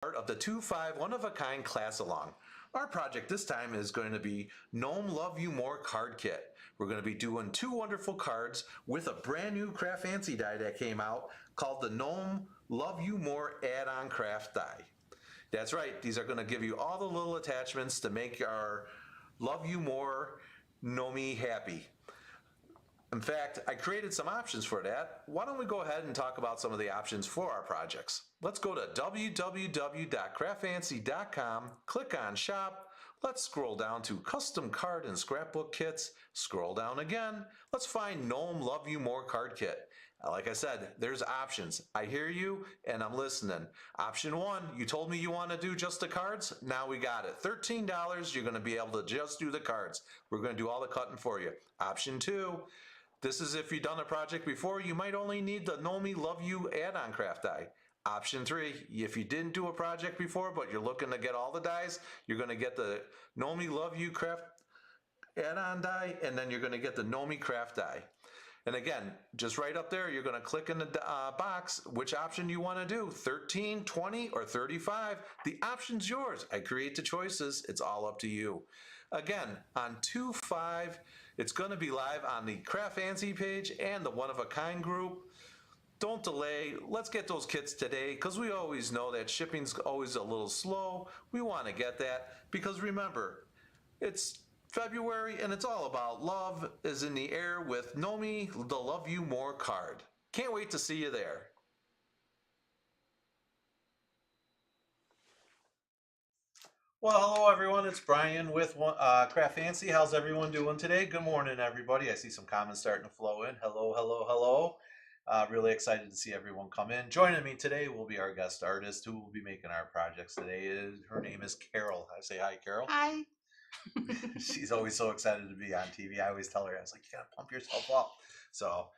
Part of the 2-5 one-of-a-kind class along. Our project this time is going to be Gnome Love You More card kit. We're going to be doing 2 wonderful cards with a brand new CraftFancy die that came out called the Gnome Love You More add-on craft die. That's right, these are going to give you all the little attachments to make our Love You More Gnome happy. In fact, I created some options for that. Why don't we go ahead and talk about some of the options for our projects. Let's go to www.craftfancy.com, click on Shop. Let's scroll down to Custom Card and Scrapbook Kits. Scroll down again. Let's find Gnome Love You More Card Kit. Like I said, there's options. I hear you and I'm listening. Option 1, you told me you want to do just the cards. Now we got it. $13, you're going to be able to just do the cards. We're going to do all the cutting for you. Option 2, this is if you've done a project before, you might only need the Gnome Love You add-on craft die. Option 3, if you didn't do a project before, but you're looking to get all the dies, you're going to get the Gnome Love You craft add-on die, and then you're going to get the Gnome craft die. And again, just right up there, you're going to click in the box which option you want to do, 13, 20, or 35. The option's yours. I create the choices. It's all up to you. Again, on 2-5, it's going to be live on the CraftFancy page and the One of a Kind group. Don't delay. Let's get those kits today because we always know that shipping's always a little slow. We want to get that because remember, it's February and it's all about love is in the air with Gnome, the Love You More card. Can't wait to see you there. Well, hello everyone. It's Brian with CraftFancy. How's everyone doing today? Good morning, everybody. I see some comments starting to flow in. Hello, hello, hello. Really excited to see everyone come in. Joining me today will be our guest artist who will be making our projects today. Her name is Carol. I say hi, Carol. Hi. She's always so excited to be on TV. I always tell her, I was like, you gotta pump yourself up. So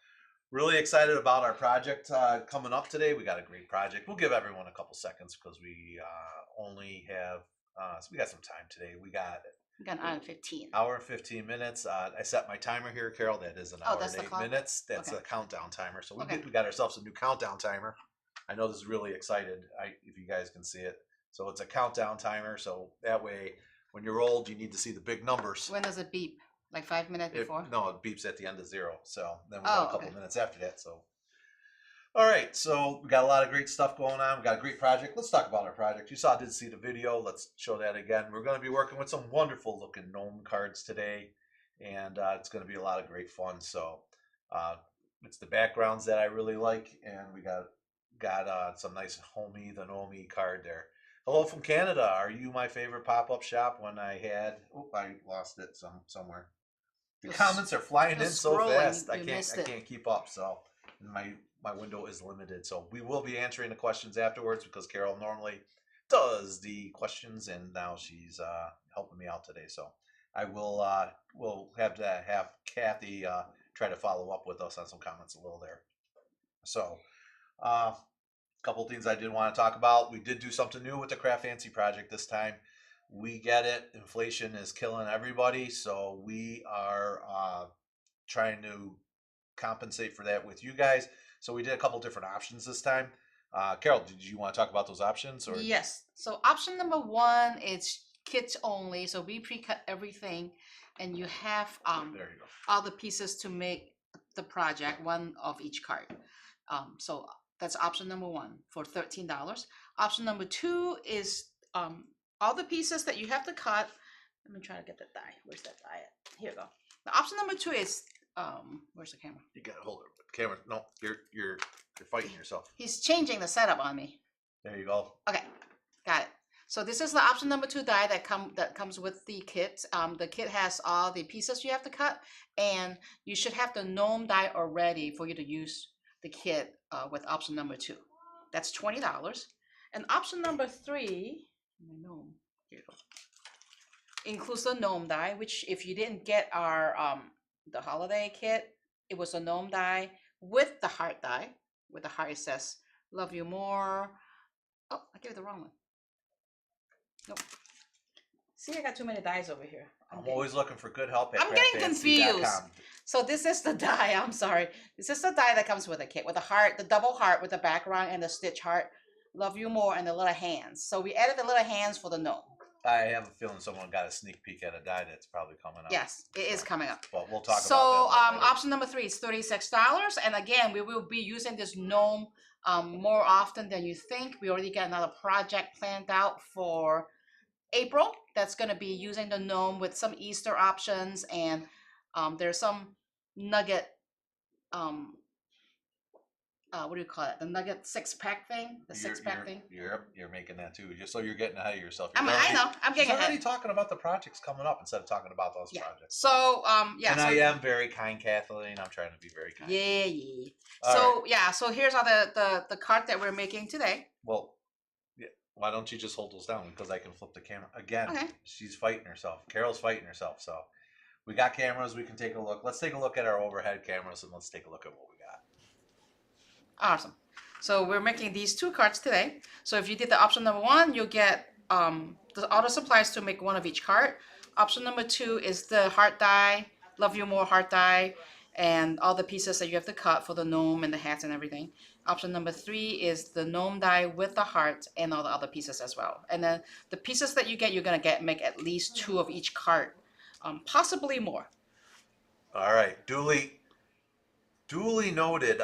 really excited about our project coming up today. We got a great project. We'll give everyone a couple seconds because we only have so we got some time today. We got an hour and 15. Hour and 15 minutes. I set my timer here, Carol. That is an hour and 8 minutes. That's a countdown timer. So we got ourselves a new countdown timer. I know this is really excited. If you guys can see it. So it's a countdown timer. So that way, when you're old, you need to see the big numbers. When does it beep? Like 5 minutes before? No, it beeps at the end of 0. So then we got a couple minutes after that. So. All right, so we got a lot of great stuff going on. We got a great project. Let's talk about our project. You did see the video. Let's show that again. We're going to be working with some wonderful looking gnome cards today, and it's going to be a lot of great fun. So it's the backgrounds that I really like, and we got some nice the Gnome card there. Hello from Canada. Are you my favorite pop-up shop? When I lost it somewhere. The comments are flying in so fast. I can't keep up. So my window is limited, so we will be answering the questions afterwards because Carol normally does the questions, and now she's helping me out today. So I will we'll have to have Kathy try to follow up with us on some comments a little there. So a couple things I did want to talk about. We did do something new with the CraftFancy project this time. We get it. Inflation is killing everybody, so we are trying to compensate for that with you guys. So we did a couple different options this time. Carol, did you want to talk about those options? Or? Yes. So option number 1 is kits only. So we pre-cut everything, and you have there you go. all the pieces to make the project, one of each card. So that's option number 1 for $13. Option number 2 is all the pieces that you have to cut. Let me try to get the die. Where's that die at? Here we go. The option number 2 is where's the camera? You gotta hold it. Camera. No, you're fighting yourself. He's changing the setup on me. There you go. Okay, got it. So this is the option number 2 die that comes with the kit. The kit has all the pieces you have to cut, and you should have the gnome die already for you to use the kit with option number 2. That's $20. And option number 3, my gnome, here you go, includes the gnome die, which if you didn't get our the holiday kit, it was a gnome die with the heart die. With the heart, it says "Love You More." Oh, I gave it the wrong one. Nope. See, I got too many dies over here. I'm always looking for good help at I'm getting confused. So this is the die. I'm sorry. This is the die that comes with a kit, with the heart, the double heart with the background and the stitch heart. Love You More, and the little hands. So we added the little hands for the gnome. I have a feeling someone got a sneak peek at a die that's probably coming up. Yes, it is coming up. But we'll talk So about that later. option number 3 is $36, and again, we will be using this gnome more often than you think. We already got another project planned out for April that's going to be using the gnome with some Easter options, and there's some nugget what do you call it? The nugget 6-pack thing, the 6-pack thing. You're making that too. So you're getting ahead of yourself. I know. I'm getting ahead. Already talking about the projects coming up instead of talking about those projects. So And I am very kind, Kathleen. I'm trying to be very kind. Yeah. All right. So here's all the card that we're making today. Well, yeah. Why don't you just hold those down, because I can flip the camera again. Okay. She's fighting herself. Carol's fighting herself. So we got cameras. We can take a look. Let's take a look at our overhead cameras, and let's take a look at what we got. Awesome. So we're making these 2 cards today. So if you did the option number 1, you'll get all the supplies to make 1 of each card. Option number 2 is the heart die, Love You More heart die, and all the pieces that you have to cut for the gnome and the hats and everything. Option number 3 is the gnome die with the heart and all the other pieces as well. And then the pieces that you get, you're gonna make at least 2 of each card, possibly more. All right, duly noted.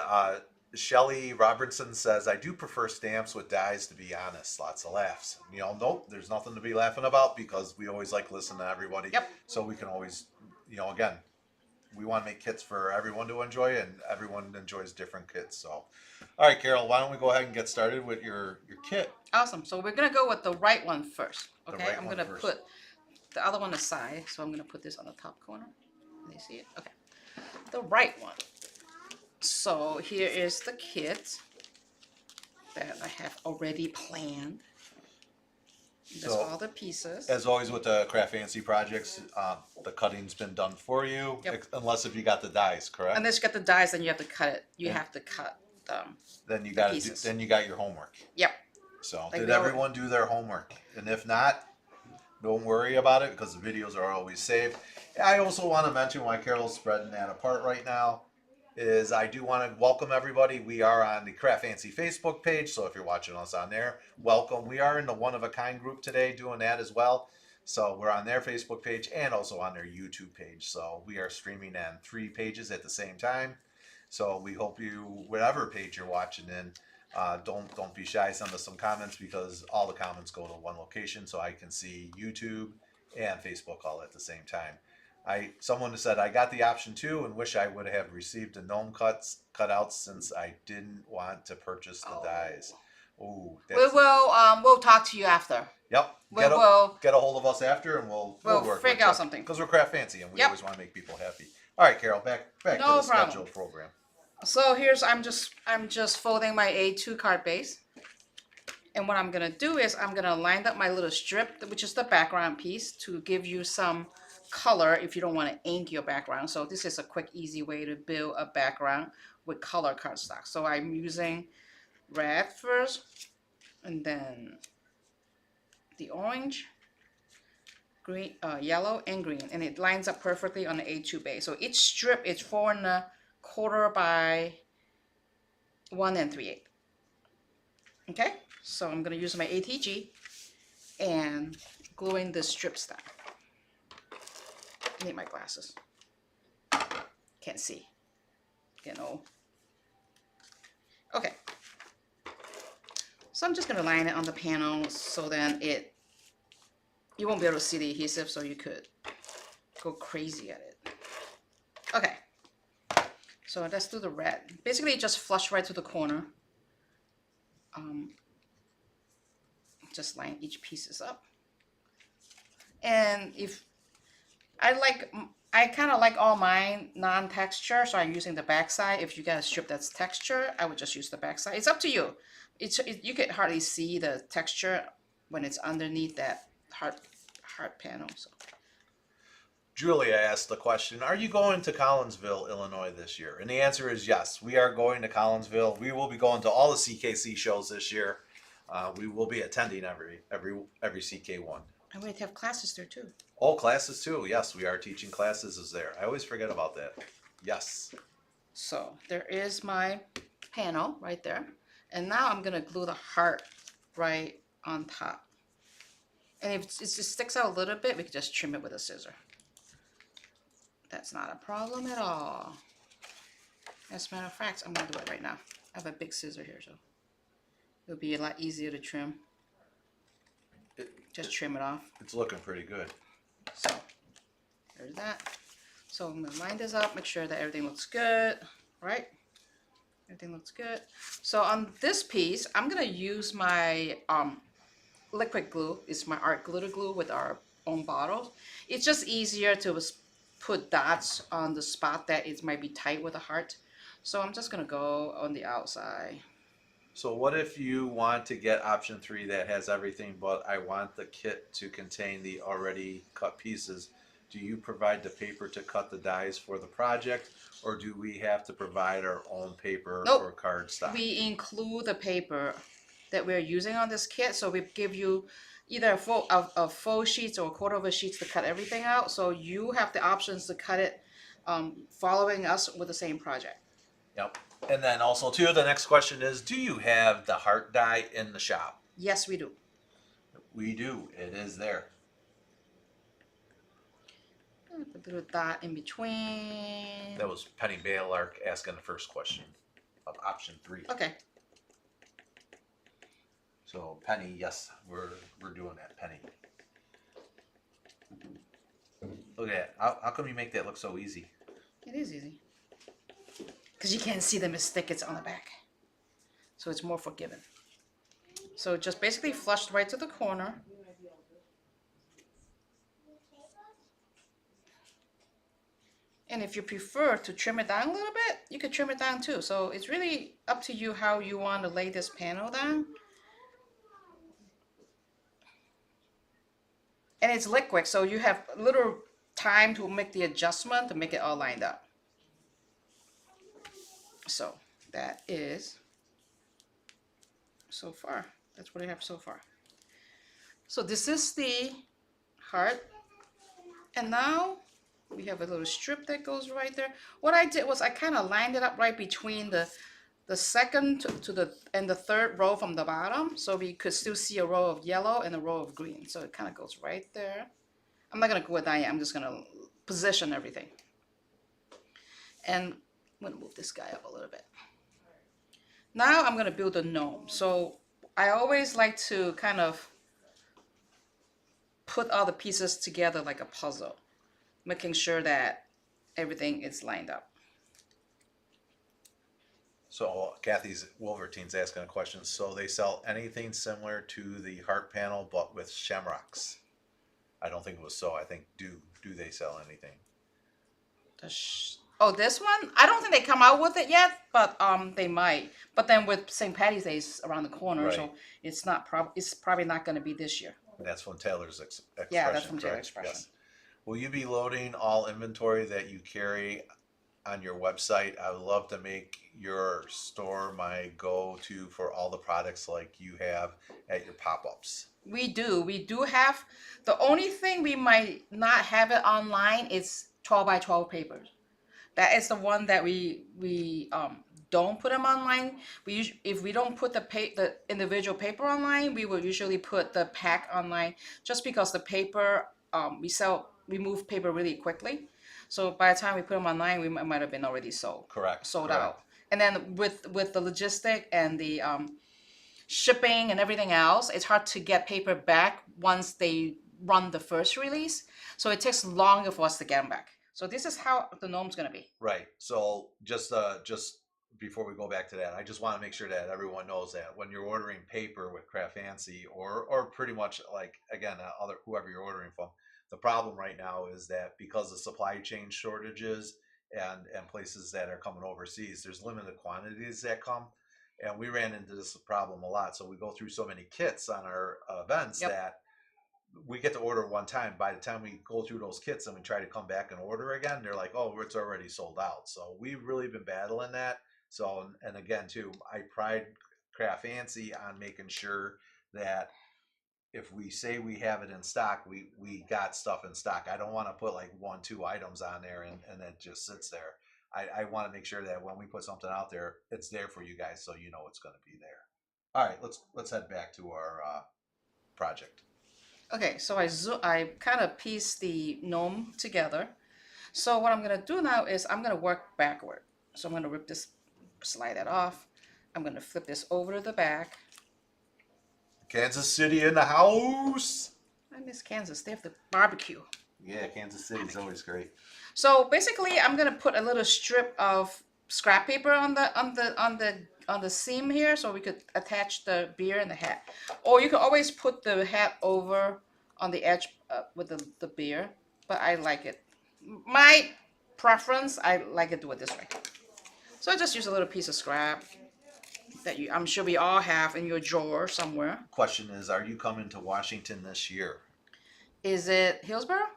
Shelly Robertson says, I do prefer stamps with dies, to be honest. Lots of laughs. Nope, there's nothing to be laughing about, because we always like listening to everybody. Yep. So we can always, again, we want to make kits for everyone to enjoy, and everyone enjoys different kits. So, all right, Carol, why don't we go ahead and get started with your kit? Awesome. So we're going to go with the right one first. Okay, right I'm one going to first. put the other one aside. So I'm going to put this on the top corner. Can you see it? Okay. The right one. So here is the kit that I have already planned. That's So, all the pieces. As always with the CraftFancy projects, the cutting's been done for you, Yep. Unless if you got the dies, correct? Unless you got the dies, then you have to cut it. You have to cut Then you the got pieces. then you got your homework. Yep. So Like did everyone do their homework? And if not, don't worry about it, because the videos are always saved. I also want to mention why Carol's spreading that apart right now is I do want to welcome everybody. We are on the CraftFancy Facebook page, so if you're watching us on there, welcome. We are in the One of a Kind group today doing that as well. So we're on their Facebook page and also on their YouTube page. So we are streaming on 3 pages at the same time. So we hope you, whatever page you're watching in, don't be shy. Send us some comments, because all the comments go to one location, so I can see YouTube and Facebook all at the same time. Someone said I got the option too, and wish I would have received the gnome cutouts, since I didn't want to purchase the dies. Ooh, we'll talk to you after. Yep. Get a hold of us after, and we'll work figure out something, because we're CraftFancy, and we always want to make people happy. All right, Carol, back to the scheduled program. So I'm just folding my A2 card base, and what I'm gonna do is I'm gonna line up my little strip, which is the background piece, to give you some color if you don't want to ink your background. So this is a quick, easy way to build a background with color cardstock. So I'm using red first, and then the orange, green, yellow, and green, and it lines up perfectly on the A2 base. So each strip is 4 1/4 by 1 3/8. Okay, so I'm gonna use my ATG and gluing the strips down. I need my glasses. Can't see. Getting old. Okay. So I'm just gonna line it on the panel, so then you won't be able to see the adhesive, so you could go crazy at it. Okay. So let's do the red. Basically, just flush right to the corner. Just line each pieces up. And if I kind of like all mine non-texture, so I'm using the back side. If you got a strip that's texture, I would just use the back side. It's up to you. You can hardly see the texture when it's underneath that heart panel. So. Julia asked the question, are you going to Collinsville, Illinois this year? And the answer is yes. We are going to Collinsville. We will be going to all the CKC shows this year. We will be attending every CK1. And we have classes there too. Oh, classes too. Yes, we are teaching classes there. I always forget about that. Yes. So there is my panel right there. And now I'm going to glue the heart right on top. And if it just sticks out a little bit, we can just trim it with a scissor. That's not a problem at all. As a matter of fact, I'm gonna do it right now. I have a big scissor here, so it'll be a lot easier to trim. Just trim it off. It's looking pretty good. So there's that. So I'm gonna line this up, make sure that everything looks good, right? Everything looks good. So on this piece, I'm gonna use my liquid glue. It's my art glitter glue with our own bottles. It's just easier to put dots on the spot that it might be tight with a heart. So I'm just gonna go on the outside. So what if you want to get option 3 that has everything, but I want the kit to contain the already cut pieces? Do you provide the paper to cut the dies for the project, or do we have to provide our own paper Nope. or card stock? We include the paper that we're using on this kit, so we give you either a full sheets or a quarter of a sheets to cut everything out. So you have the options to cut it following us with the same project. Yep. And then also too, the next question is, do you have the heart die in the shop? Yes, we do. We do. It is there. Put a little dot in between. That was Penny Bailark asking the first question of option 3. Okay. So Penny, yes, we're doing that, Penny. Look at that. How come you make that look so easy? It is easy. Because you can't see the mistake it's on the back. So it's more forgiving. So just basically flushed right to the corner. And if you prefer to trim it down a little bit, you could trim it down too. So it's really up to you how you want to lay this panel down. And it's liquid, so you have a little time to make the adjustment to make it all lined up. So that is so far. That's what I have so far. So this is the heart. And now we have a little strip that goes right there. What I did was I kind of lined it up right between the second to the and the third row from the bottom, so we could still see a row of yellow and a row of green. So it kind of goes right there. I'm not gonna go with that yet. I'm just gonna position everything. And I'm gonna move this guy up a little bit. Now I'm gonna build a gnome. So I always like to kind of put all the pieces together like a puzzle, making sure that everything is lined up. So Kathy's Wolvertine's asking a question. So they sell anything similar to the heart panel, but with shamrocks? I don't think it was so. I think do they sell anything? Oh, this one? I don't think they come out with it yet, but they might. But then with St. Patty's Day is around the corner, Right. so it's probably not going to be this year. And that's from Taylor's expression. Yeah, that's from Taylor's correct? Expression. Yes. Will you be loading all inventory that you carry on your website? I would love to make your store my go-to for all the products like you have at your pop-ups. We do have. The only thing we might not have it online is 12 by 12 papers. That is the one that we don't put them online. If we don't put the individual paper online, we will usually put the pack online, just because the paper we move paper really quickly. So by the time we put them online, we might have been already sold Correct. out. And then with the logistic and the shipping and everything else, it's hard to get paper back once they run the first release. So it takes longer for us to get them back. So this is how the gnome's gonna be. Right. So just before we go back to that, I just want to make sure that everyone knows that when you're ordering paper with CraftFancy or pretty much like again whoever you're ordering from, the problem right now is that because of supply chain shortages and places that are coming overseas, there's limited quantities that come. And we ran into this problem a lot. So we go through so many kits on our events that we get to order one time. By the time we go through those kits and we try to come back and order again, they're like, oh, it's already sold out. So we've really been battling that. So, and again, too, I pride CraftFancy on making sure that if we say we have it in stock, we got stuff in stock. I don't want to put like 1-2 items on there and it just sits there. I want to make sure that when we put something out there, it's there for you guys so you know it's going to be there. All right, let's head back to our project. Okay, so I kind of piece the gnome together. So what I'm gonna do now is I'm gonna work backward. So I'm gonna rip this, slide that off. I'm gonna flip this over to the back. Kansas City in the house. I miss Kansas. They have the barbecue. Yeah, Kansas City's always great. So basically, I'm gonna put a little strip of scrap paper on the seam here, so we could attach the beer and the hat. Or you can always put the hat over on the edge with the beer. But I like it. My preference, I like it do it this way. So I just use a little piece of scrap that I'm sure we all have in your drawer somewhere. Question is, are you coming to Washington this year? Is it Hillsborough?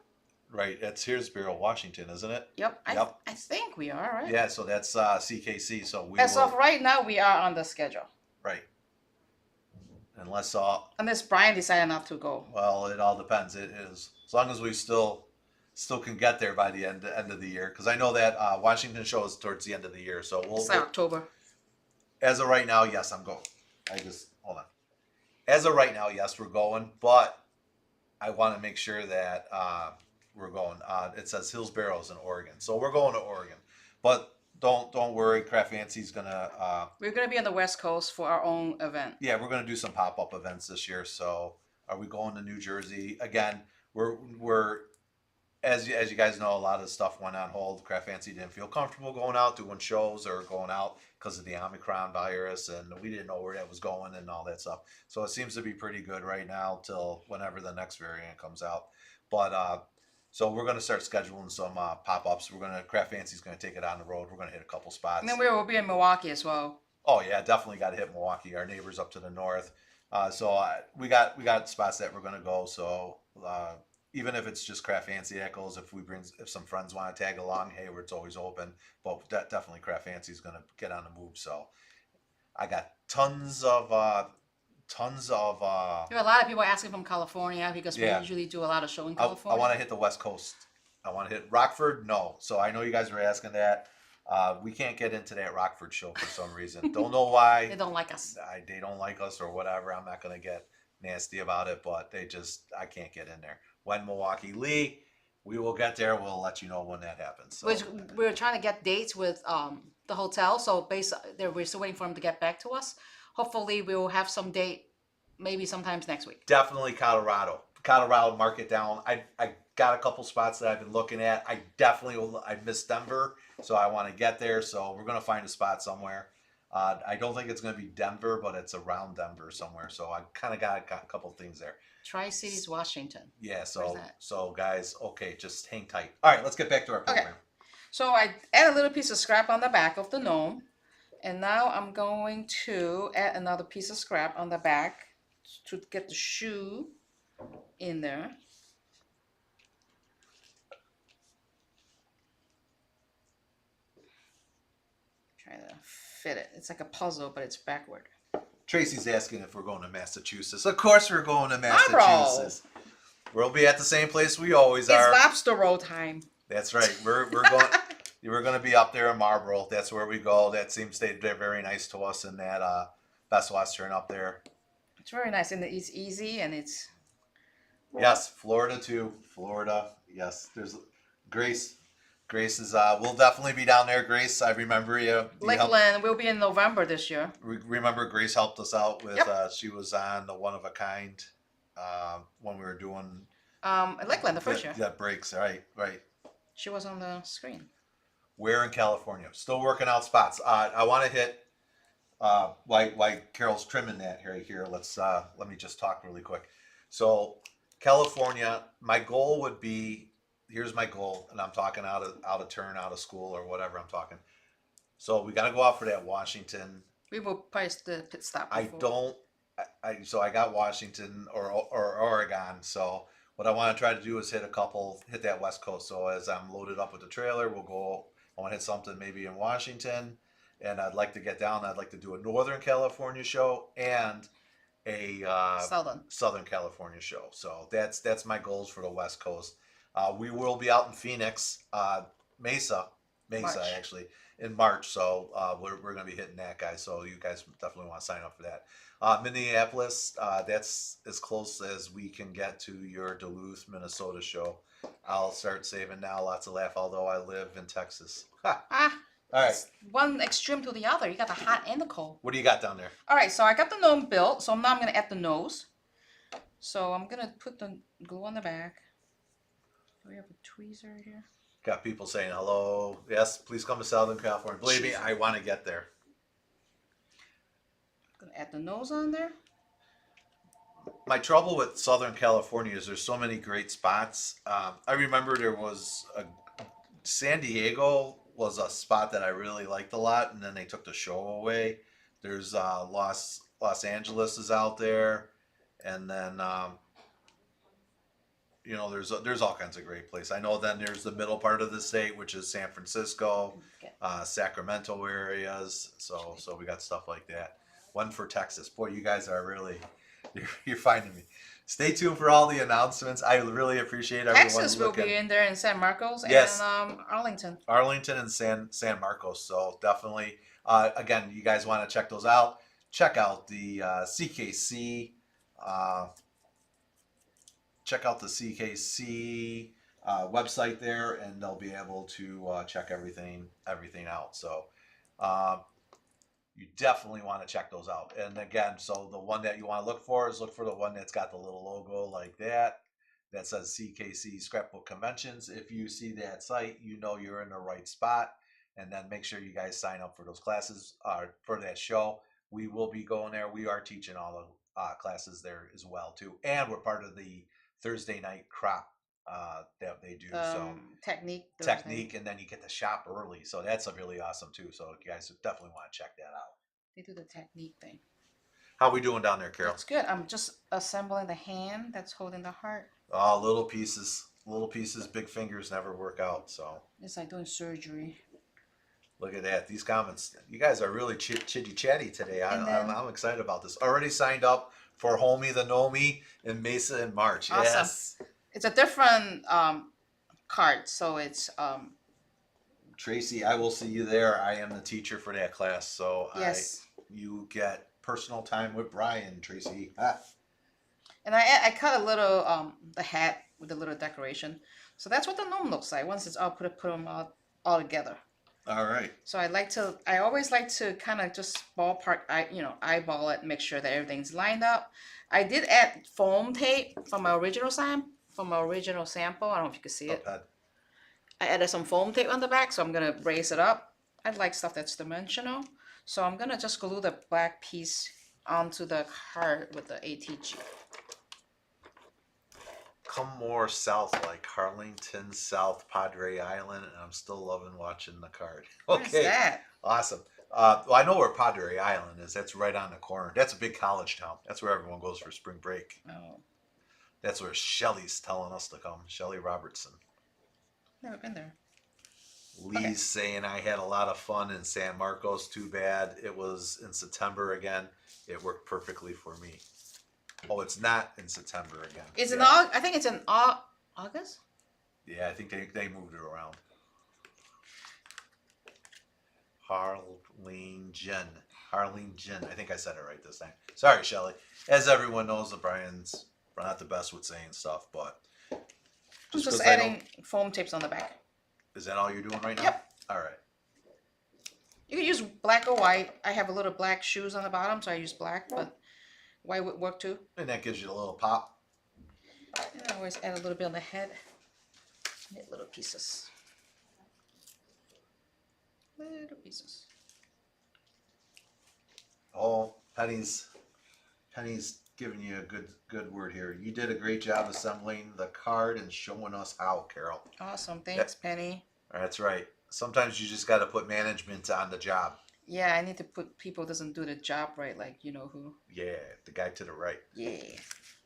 Right, it's Hillsborough, Washington, isn't it? Yep. Yep. I think we are, right? Yeah, so that's CKC. So we As will, of right now, we are on the schedule. right. Unless Unless Brian decided not to go. well, it all depends. It is as long as we still can get there by the end of the year, because I know that Washington show is towards the end of the year. So It's like October. as of right now, yes, I'm going. I just hold on. As of right now, yes, we're going, but I want to make sure that we're going. It says Hillsborough's in Oregon, so we're going to Oregon. But don't worry, CraftFancy's gonna. We're gonna be on the West Coast for our own event. Yeah, we're gonna do some pop up events this year. So are we going to New Jersey again? We're as you guys know, a lot of stuff went on hold. CraftFancy didn't feel comfortable going out doing shows or going out because of the Omicron virus, and we didn't know where that was going and all that stuff. So it seems to be pretty good right now till whenever the next variant comes out. But so we're gonna start scheduling some pop ups. CraftFancy's gonna take it on the road. We're gonna hit a couple spots. And then we will be in Milwaukee as well. Oh yeah, definitely got to hit Milwaukee. Our neighbors up to the north. We got spots that we're gonna go. So even if it's just CraftFancy echoes, if some friends want to tag along, hey, it's always open. But definitely CraftFancy is gonna get on the move. So I got tons of. There are a lot of people asking from California because we Yeah. usually do a lot of show in I California. want to hit the West Coast. I want to hit Rockford. No, so I know you guys were asking that. We can't get into that Rockford show for some reason. Don't know why. They don't like us. They don't like us or whatever. I'm not gonna get nasty about it, but I can't get in there. When Milwaukee Lee, we will get there. We'll let you know when that happens. So. Which we're trying to get dates with the hotel. So we're still waiting for them to get back to us. Hopefully, we will have some date, maybe sometimes next week. Definitely Colorado. Colorado, mark it down. I got a couple spots that I've been looking at. I definitely will. I miss Denver, so I want to get there. So we're gonna find a spot somewhere. I don't think it's gonna be Denver, but it's around Denver somewhere. So I kind of got a couple things there. Tri-Cities, Washington. Yeah. Where's So that? guys, okay, just hang tight. All right, let's get back to our program. Okay. So I add a little piece of scrap on the back of the gnome. And now I'm going to add another piece of scrap on the back to get the shoe in there. Try to fit it. It's like a puzzle, but it's backward. Tracy's asking if we're going to Massachusetts. Of course we're going to Marlboro. Massachusetts. We'll be at the same place we always It's are. lobster roll time. That's right. We're going. We're going to be up there in Marlboro. That's where we go. That seems they're very nice to us in that Best Western up there. It's very nice and it's easy and it's. Yes, Florida too. Florida. Yes, there's Grace. Grace is. We'll definitely be down there. Grace, I remember you. Lakeland will be in November this year. Remember Grace helped us out with. Yep. She was on the One of a Kind when we were doing. Lakeland the first year. That breaks. Right. She was on the screen. Where in California? Still working out spots. I want to hit. Like Carol's trimming that here. Let me just talk really quick. So California, my goal would be. Here's my goal, and I'm talking out of turn, out of school, or whatever I'm talking. So we got to go out for that Washington. We will price the pit stop. So I got Washington or Oregon. So what I want to try to do is hit that West Coast. So as I'm loaded up with the trailer, we'll go. I want to hit something maybe in Washington, and I'd like to get down. I'd like to do a Northern California show and a Southern California show. So that's my goals for the West Coast. We will be out in Phoenix, Mesa Mesa March. actually in March. So we're going to be hitting that, guys. So you guys definitely want to sign up for that. Minneapolis, that's as close as we can get to your Duluth, Minnesota show. I'll start saving now. Lots of laugh, although I live in Texas. Ha! Ah, All right. it's one extreme to the other. You got the hot and the cold. What do you got down there? All right, so I got the gnome built. So now I'm gonna add the nose. So I'm gonna put the glue on the back. Do we have a tweezer here? Got people saying hello. Yes, please come to Southern California. Believe me, Jeez. I want to get there. Gonna add the nose on there. My trouble with Southern California is there's so many great spots. I remember there was a San Diego was a spot that I really liked a lot, and then they took the show away. There's Los Angeles is out there, and then there's all kinds of great places. I know then there's the middle part of the state, which is San Francisco, Okay. Sacramento areas. So we got stuff like that. One for Texas. Boy, you guys are really you're finding me. Stay tuned for all the announcements. I really appreciate everyone Texas will looking. be in there in San Marcos Yes. and Arlington. Arlington and San Marcos. So definitely, again, you guys want to check those out. Check out the CKC. Check out the CKC website there, and they'll be able to check everything out. So you definitely want to check those out. And again, so the one that you want to look for is look for the one that's got the little logo like that says CKC Scrapbook Conventions. If you see that site, you know you're in the right spot. And then make sure you guys sign up for those classes for that show. We will be going there. We are teaching all the classes there as well too, and we're part of the Thursday night crop that they do. So technique, and then you get to shop early. So that's a really awesome too. So you guys definitely want to check that out. They do the technique thing. How we doing down there, Carol? It's good. I'm just assembling the hand that's holding the heart. Oh, little pieces, big fingers never work out. So it's like doing surgery. Look at that. These comments. You guys are really chitty chatty today. I'm excited about this. Already signed up for Homie the Gnome in Mesa in March. Awesome. Yes. It's a different card. So it's... Tracy, I will see you there. I am the teacher for that class. So yes. You get personal time with Brian, Tracy. Ah. And I cut a little the hat with a little decoration. So that's what the gnome looks like once it's all put them all together. All right. So I always like to kind of just ballpark, eyeball it, make sure that everything's lined up. I did add foam tape from my original sample. I don't know if you can see it. I added some foam tape on the back, so I'm gonna raise it up. I like stuff that's dimensional, so I'm gonna just glue the black piece onto the card with the ATG. Come more south, like Harlington, South Padre Island, and I'm still loving watching the card. Okay, Where's that? Awesome. Well, I know where Padre Island is. That's right on the corner. That's a big college town. That's where everyone goes for spring break. Oh, That's where Shelly's telling us to come. Shelly Robertson. never been there. Lee's saying I had a lot of fun in San Marcos. Too bad it was in September again. It worked perfectly for me. Oh, it's not in September again. It's in I think it's in August. Yeah, I think they moved it around. Harlingen. I think I said it right this time. Sorry, Shelly. As everyone knows, Brian's not the best with saying stuff, but just adding foam tapes on the back. Is that all you're doing right now? Yep. All right. You can use black or white. I have a little black shoes on the bottom, so I use black, but white would work too. And that gives you a little pop. And I always add a little bit on the head. Knit little pieces. Little pieces. Oh, Penny's giving you a good word here. You did a great job assembling the card and showing us how, Carol. Awesome. Thanks, Penny. That's right. Sometimes you just got to put management on the job. Yeah, I need to put people who doesn't do the job right, like you know who. Yeah, the guy to the right. Yeah.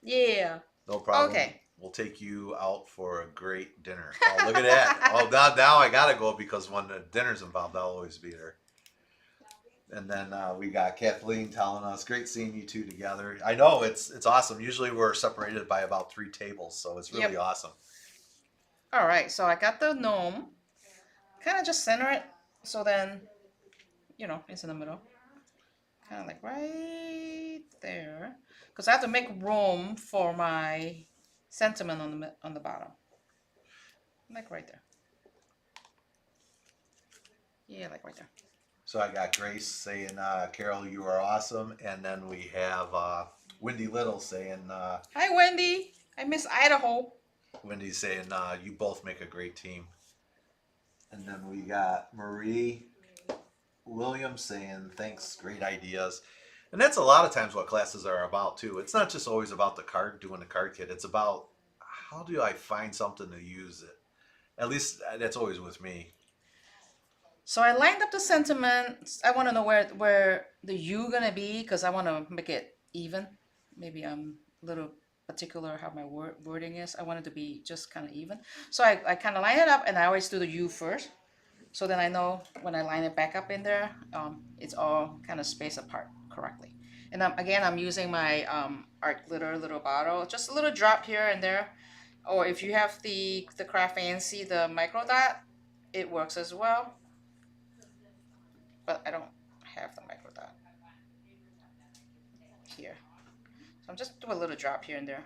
Yeah. No problem. Okay. We'll take you out for a great dinner. Oh, look at that. Oh, now I got to go because when the dinner's involved, I'll always be there. And then we got Kathleen telling us, great seeing you two together. I know, it's awesome. Usually we're separated by about 3 tables, so it's really awesome. All right, so I got the gnome kind of just center it so then, you know, it's in the middle. Kind of like right there. Because I have to make room for my sentiment on the bottom. Like right there. Yeah, like right there. So I got Grace saying, Carol, you are awesome. And then we have Wendy Little saying, Hi, Wendy. I miss Idaho. Wendy's saying, you both make a great team. And then we got Marie Williams saying, thanks, great ideas. And that's a lot of times what classes are about too. It's not just always about the card, doing the card kit. It's about how do I find something to use it? At least that's always with me. So I lined up the sentiments. I want to know where the U gonna be because I want to make it even. Maybe I'm a little particular how my wording is. I want it to be just kind of even. So I kind of line it up and I always do the U first. So then I know when I line it back up in there, it's all kind of spaced apart correctly. And again, I'm using my art glitter little bottle, just a little drop here and there. Or if you have the CraftFancy, the micro dot, it works as well. But I don't have the micro dot here. So I'm just doing a little drop here and there.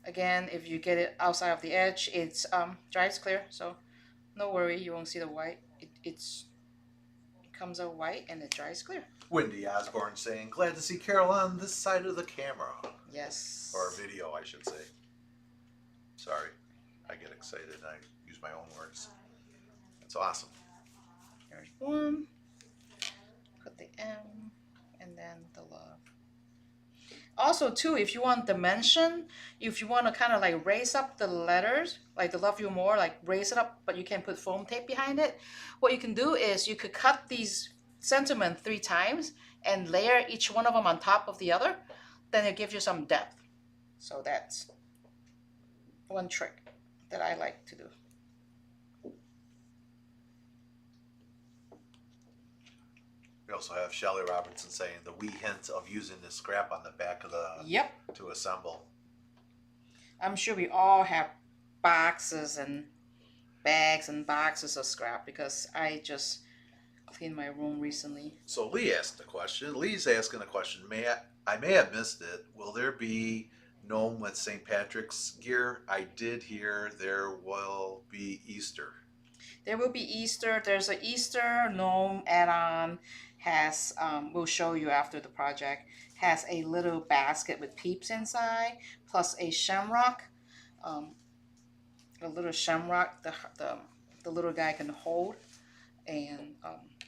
Again, if you get it outside of the edge, it's dries clear, so no worry, you won't see the white. It comes out white and it dries clear. Wendy Osborne saying, glad to see Carol on this side of the camera. Yes. Or video, I should say. Sorry, I get excited and I use my own words. That's awesome. There's one. Put the M and then the love. Also, too, if you want dimension, if you want to kind of like raise up the letters, like the love you more, like raise it up, but you can put foam tape behind it. What you can do is you could cut these sentiment 3 times and layer each one of them on top of the other. Then it gives you some depth. So that's one trick that I like to do. We also have Shelley Robertson saying the wee hint of using the scrap on the back of the to assemble. I'm sure we all have boxes and bags and boxes of scrap because I just cleaned my room recently. So Lee asked the question. Lee's asking a question. I may have missed it. Will there be Gnome with St. Patrick's gear? I did hear there will be Easter. There will be Easter. There's an Easter Gnome add-on. Has we'll show you after the project. Has a little basket with peeps inside, plus a shamrock. A little shamrock. The little guy can hold, and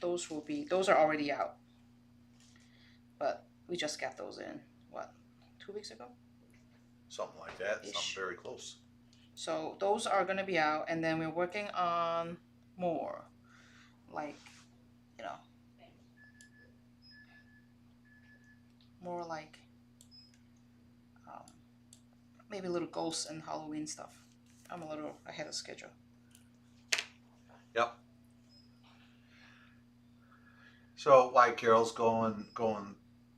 those are already out. But we just got those in 2 weeks ago. Something like that. Something very close. So those are going to be out, and then we're working on more, like, you know, more like maybe little ghosts and Halloween stuff. I'm a little ahead of schedule. Yep. So while Carol's going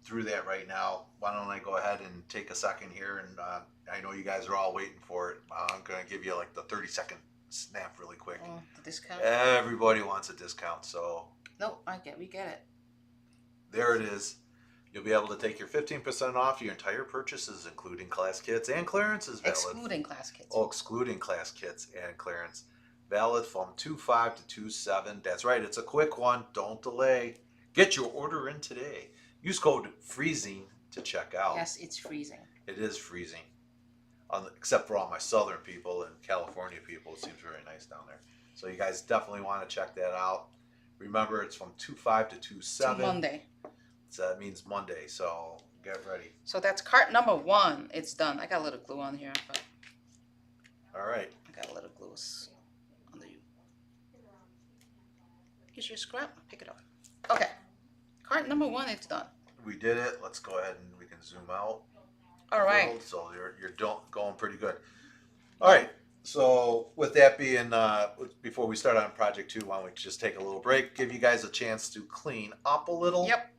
through that right now, why don't I go ahead and take a second here, and I know you guys are all waiting for it. I'm going to give you like the 30-second snap really quick. Oh, the discount? Everybody wants a discount, so... No, we get it. There it is. You'll be able to take your 15% off your entire purchases, including class kits and clearance is valid. Excluding class kits. Oh, excluding class kits and clearance. Valid from 2/5 to 2/7. That's right, it's a quick one. Don't delay. Get your order in today. Use code FREEZING to check out. Yes, it's freezing. It is freezing. Except for all my southern people and California people. It seems very nice down there. So you guys definitely want to check that out. Remember, it's from 2/5 to 2/7. To Monday. So that means Monday, so get ready. So that's cart number 1. It's done. I got a little glue on here, but all right. I got a little glue on the U. Here's your scrap. Pick it up. Okay. Cart number 1, it's done. We did it. Let's go ahead and we can zoom out. All right. So you're going pretty good. All right. So with that being, before we start on project 2, why don't we just take a little break, give you guys a chance to clean up a little. Yep.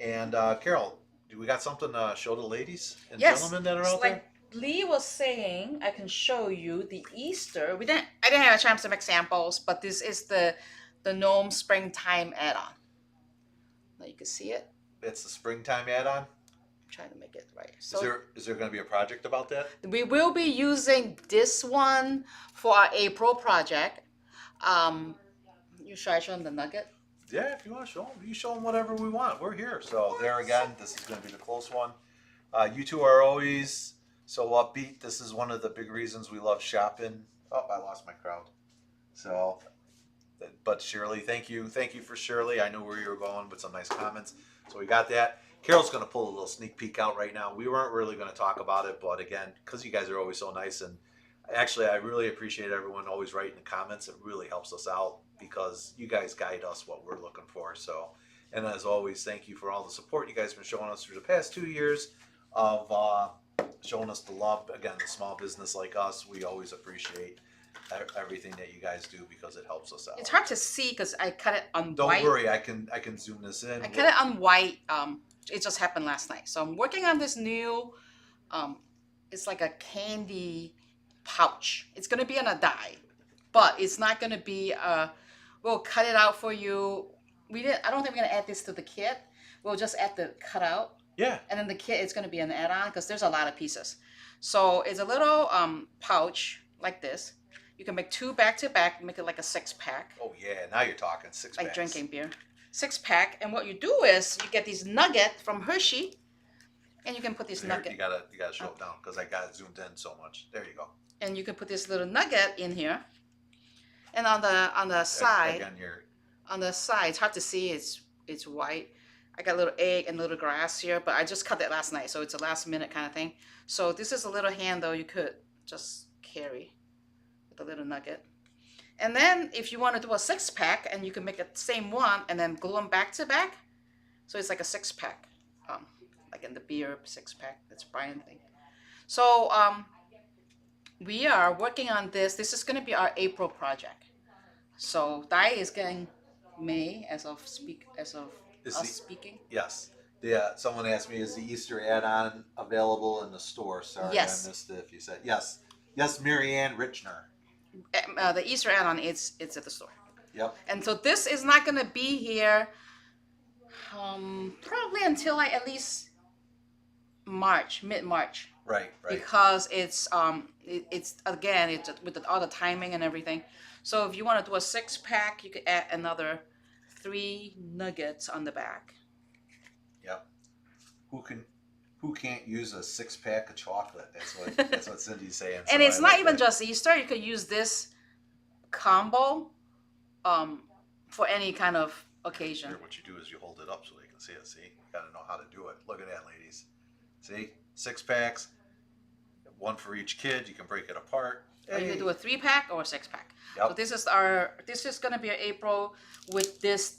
And Carol, do we got something to show the ladies and Yes. gentlemen that are out there? Lee was saying I can show you the Easter. I didn't have a chance to make samples, but this is the Gnome Springtime add-on. Now you can see it. It's the springtime add-on. I'm trying to make it right. Is So there going to be a project about that? we will be using this one for our April project. Should I show them the nugget? Yeah, if you want to show them, you show them whatever we want. We're here. So there again, this is going to be the close one. You two are always so upbeat. This is one of the big reasons we love shopping. Oh, I lost my crowd. So, but Shirley, thank you for Shirley. I knew where you were going with some nice comments. So we got that. Carol's going to pull a little sneak peek out right now. We weren't really going to talk about it, but again, because you guys are always so nice, and actually, I really appreciate everyone always writing the comments. It really helps us out because you guys guide us what we're looking for. So, and as always, thank you for all the support you guys have been showing us through the past 2 years of showing us the love. Again, the small business like us, we always appreciate everything that you guys do because it helps us out. It's hard to see because I cut it on white. Don't worry, I can zoom this in. I cut it on white. It just happened last night. So I'm working on this new, it's like a candy pouch. It's going to be on a die, but it's not going to be, we'll cut it out for you. I don't think we're going to add this to the kit. We'll just add the cutout. Yeah. And then the kit is going to be an add-on because there's a lot of pieces. So it's a little pouch like this. You can make 2 back-to-back, make it like a 6-pack. Oh yeah, now you're talking 6 packs. Like drinking beer. 6-pack, and what you do is you get these nugget from Hershey, and you can put this nugget. You gotta show it down because I got it zoomed in so much. There you go. And you can put this little nugget in here, and on the side, again, on the side, it's hard to see. It's white. I got a little egg and a little grass here, but I just cut that last night, so it's a last minute kind of thing. So this is a little handle you could just carry with a little nugget. And then if you want to do a 6-pack, and you can make the same one and then glue them back to back. So it's like a 6-pack, like in the beer 6-pack. That's Brian thing. So we are working on this. This is going to be our April project. So Dai is getting May as of speaking. Yes. Yeah. Someone asked me, is the Easter add-on available in the store? Sorry, Yes. I missed it. If you said yes, yes, Marianne Richner. The Easter add-on, it's at the store. Yep. And so this is not going to be here probably until like at least mid-March. Right. Because it's again with all the timing and everything. So if you want to do a 6-pack, you could add another 3 nuggets on the back. Yep. Who can't use a 6-pack of chocolate? That's what Cindy's saying. And it's not even just Easter. You could use this combo for any kind of occasion. Here, what you do is you hold it up so they can see it. See, you got to know how to do it. Look at that, ladies. See, 6 packs, 1 for each kid. You can break it apart. Or you could do a 3-pack or a 6-pack. Yep. So this is going to be April with this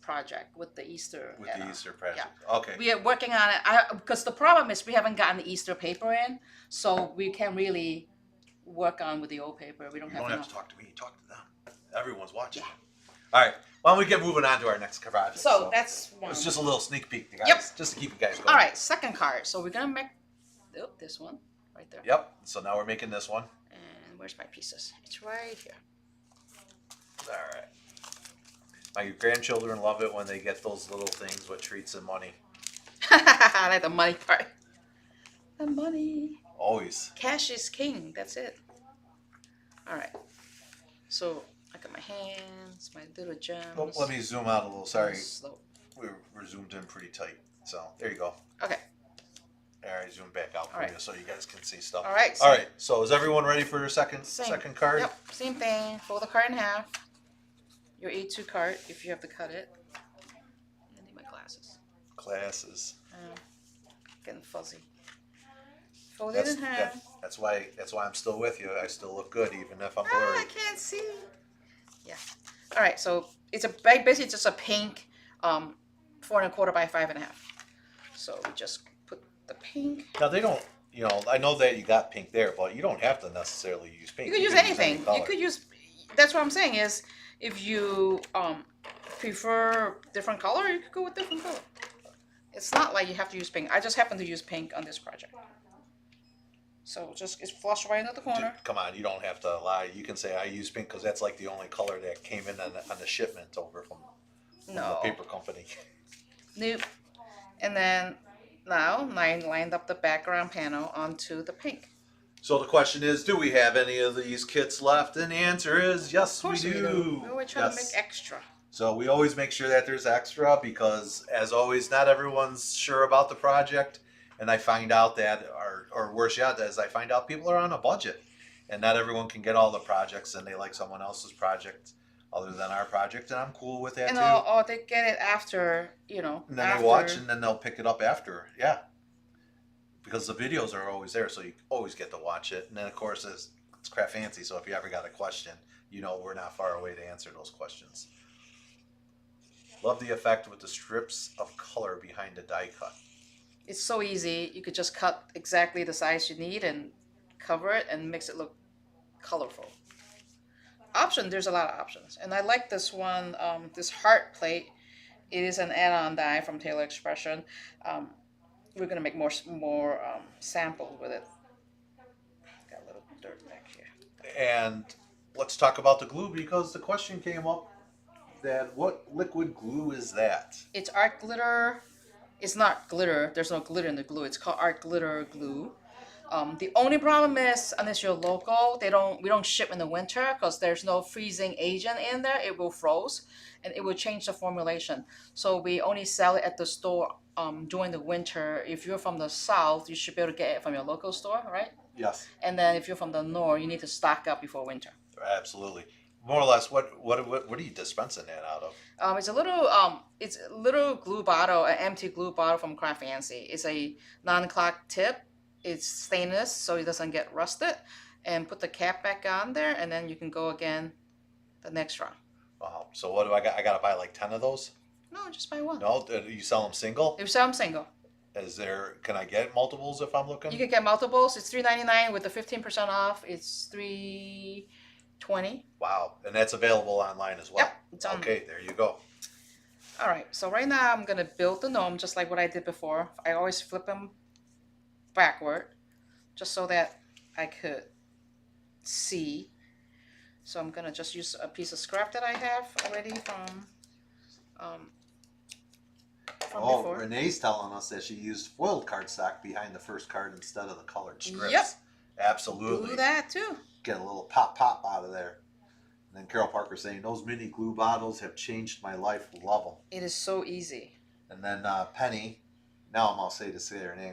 project, with the Easter. With the Easter project. Yeah. Okay. We are working on it because the problem is we haven't gotten the Easter paper in, so we can't really work on with the old paper. We don't have enough. Have to talk to me. Talk to them. Everyone's watching. Yeah. All right. Why don't we get moving on to our next project? So that's one. It's just a little sneak peek, guys. Yep. Just to keep you guys going. All right. Second card. So we're gonna make this one right there. Yep. So now we're making this one. And where's my pieces? It's right here. All right. My grandchildren love it when they get those little things with treats and money. I like the money part. The money. Always. Cash is king. That's it. All right. So I got my hands, my little gems. Oh, let me zoom out a little. Sorry. Slow. We're zoomed in pretty tight. So there you go. Okay. All right, zoom back out for you so you guys can see stuff. All right. All right. So is everyone ready for your second card? Yep. Same thing. Fold the card in half. Your A2 card, if you have to cut it. I need my glasses. Glasses. Getting fuzzy. Fold it in half. That's why I'm still with you. I still look good even if I'm blurry. I can't see. Yeah. All right. So it's basically just a pink, 4 1/4 by 5 1/2. So we just put the pink. Now they don't. You know, I know that you got pink there, but you don't have to necessarily use pink. You could use anything. You could use. That's what I'm saying is, if you prefer different color, you could go with different color. It's not like you have to use pink. I just happen to use pink on this project. So just it's flush right into the corner. Come on, you don't have to lie. You can say I use pink because that's like the only color that came in on the shipment over from the No. paper company. Nope. And then now I lined up the background panel onto the pink. So the question is, do we have any of these kits left? And the answer is yes, Of course we do. We always try to make extra. So we always make sure that there's extra because, as always, not everyone's sure about the project. And I find out that, or worse yet, as I find out people are on a budget. And not everyone can get all the projects and they like someone else's project other than our project. And I'm cool with that And too. or they get it after, And then they watch and then they'll pick it up after. Yeah. Because the videos are always there, so you always get to watch it. And then, of course, it's CraftFancy, so if you ever got a question, you know we're not far away to answer those questions. Love the effect with the strips of color behind the die cut. It's so easy. You could just cut exactly the size you need and cover it and makes it look colorful. There's a lot of options. And I like this one, this heart plate. It is an add-on die from Taylor Expression. We're going to make more samples with it. Got a little dirt back here. And let's talk about the glue because the question came up that what liquid glue is that? It's art glitter. It's not glitter. There's no glitter in the glue. It's called art glitter glue. The only problem is, unless you're local, we don't ship in the winter because there's no freezing agent in there. It will froze and it will change the formulation. So we only sell it at the store during the winter. If you're from the south, you should be able to get it from your local store, right? Yes. And then if you're from the north, you need to stock up before winter. Absolutely. More or less, what are you dispensing that out of? It's a little glue bottle, an empty glue bottle from CraftFancy. It's a non-clog tip. It's stainless, so it doesn't get rusted. And put the cap back on there, and then you can go again the next round. Wow. So what do I got? I got to buy like 10 of those? No, just buy one. No, you sell them single? You sell them single. Can I get multiples if I'm looking? You can get multiples. It's $3.99 with the 15% off. It's $3.20. Wow, and that's available online as well. Yep, it's on. Okay, there you go. All right, so right now I'm gonna build the gnome just like what I did before. I always flip them backward, just so that I could see. So I'm gonna just use a piece of scrap that I have already from before. Renee's telling us that she used foiled cardstock behind the first card instead of the colored strips. Yep. Absolutely. Do that too. Get a little pop out of there. And then Carol Parker saying, those mini glue bottles have changed my life. Love them. It is so easy. And then Penny, now I'm going to say her name